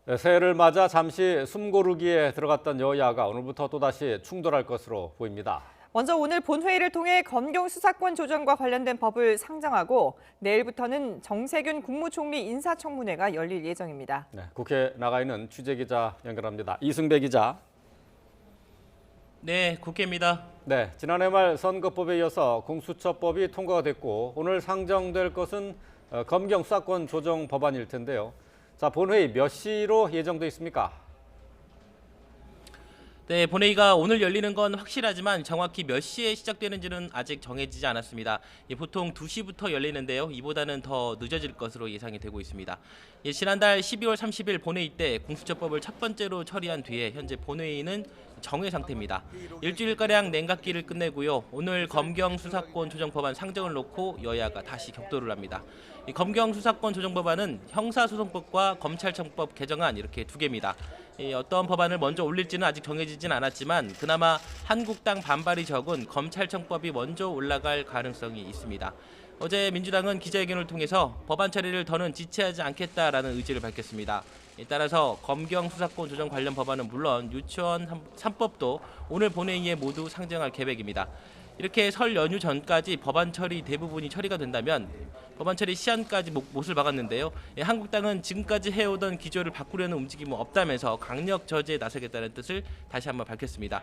네, 새해를 맞아 잠시 숨고르기에 들어갔던 여야가 오늘부터 또다시 충돌할 것으로 보입니다. 먼저 오늘 본회의를 통해 검경 수사권 조정과 관련된 법을 상정하고 내일부터는 정세균 국무총리 인사청문회가 열릴 예정입니다. 네, 국회에 나가 있는 취재기자 연결합니다. 이승배 기자. 네, 국회입니다. 네, 지난해 말 선거법에 이어서 공수처법이 통과가 됐고 오늘 상정될 것은 검경 수사권 조정 법안일 텐데요. 자, 본회의 몇 시로 예정돼 있습니까? 네, 본회의가 오늘 열리는 건 확실하지만 정확히 몇 시에 시작되는지는 아직 정해지지 않았습니다. 보통 2시부터 열리는데요. 이보다는 더 늦어질 것으로 예상이 되고 있습니다. 지난달 12월 30일 본회의 때 공수처법을 첫 번째로 처리한 뒤에 현재 본회의는 정회 상태입니다. 일주일가량 냉각기를 끝내고요. 오늘 검경 수사권 조정 법안 상정을 놓고 여야가 다시 격돌을 합니다. 이 검경 수사권 조정 법안은 형사소송법과 검찰청법 개정안 이렇게 두 개입니다. 어떤 법안을 먼저 올릴지는 아직 정해지진 않았지만 그나마 한국당 반발이 적은 검찰청법이 먼저 올라갈 가능성이 있습니다. 어제 민주당은 기자회견을 통해서 법안 처리를 더는 지체하지 않겠다라는 의지를 밝혔습니다. 따라서 검경 수사권 조정 관련 법안은 물론 유치원 3법도 오늘 본회의에 모두 상정할 계획입니다. 이렇게 설 연휴 전까지 법안 처리 대부분이 처리가 된다면 법안 처리 시한까지 못을 박았는데요. 한국당은 지금까지 해오던 기조를 바꾸려는 움직임은 없다면서 강력 저지에 나서겠다는 뜻을 다시 한번 밝혔습니다.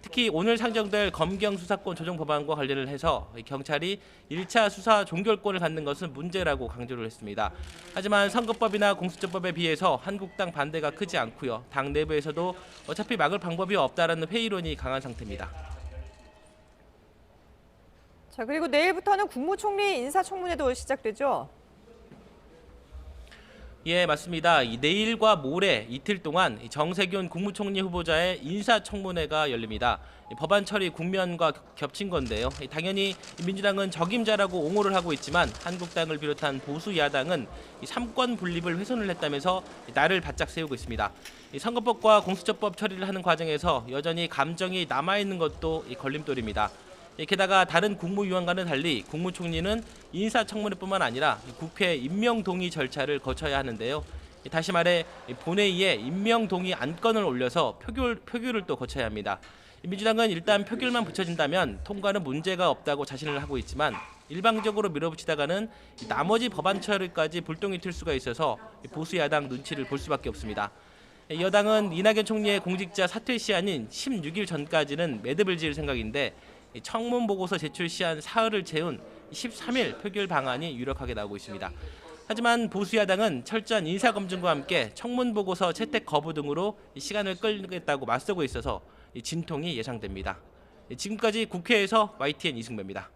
특히 오늘 상정될 검경 수사권 조정 법안과 관련을 해서 경찰이 1차 수사 종결권을 갖는 것은 문제라고 강조를 했습니다. 하지만 선거법이나 공수처법에 비해서 한국당 반대가 크지 않고요. 당 내부에서도 어차피 막을 방법이 없다라는 회의론이 강한 상태입니다. 자, 그리고 내일부터는 국무총리 인사청문회도 시작되죠. 예, 맞습니다. 내일과 모레 이틀 동안 정세균 국무총리 후보자의 인사청문회가 열립니다. 법안 처리 국면과 겹친 건데요. 당연히 민주당은 적임자라고 옹호를 하고 있지만 한국당을 비롯한 보수 야당은 삼권 분립을 훼손을 했다면서 날을 바짝 세우고 있습니다. 선거법과 공수처법 처리를 하는 과정에서 여전히 감정이 남아있는 것도 걸림돌입니다. 게다가 다른 국무위원과는 달리 국무총리는 인사청문회뿐만 아니라 국회 임명동의 절차를 거쳐야 하는데요. 다시 말해 본회의에 임명동의 안건을 올려서 표결을 또 거쳐야 합니다. 민주당은 일단 표결만 붙여진다면 통과는 문제가 없다고 자신을 하고 있지만 일방적으로 밀어붙이다가는 나머지 법안 처리까지 불똥이 튈 수가 있어서 보수 야당 눈치를 볼 수밖에 없습니다. 여당은 이낙연 총리의 공직자 사퇴 시한인 16일 전까지는 매듭을 지을 생각인데 청문 보고서 제출 시한 사흘을 채운 13일 표결 방안이 유력하게 나오고 있습니다. 하지만 보수 야당은 철저한 인사 검증과 함께 청문 보고서 채택 거부 등으로 시간을 끌겠다고 맞서고 있어서 진통이 예상됩니다. 지금까지 국회에서 YTN 이승배입니다.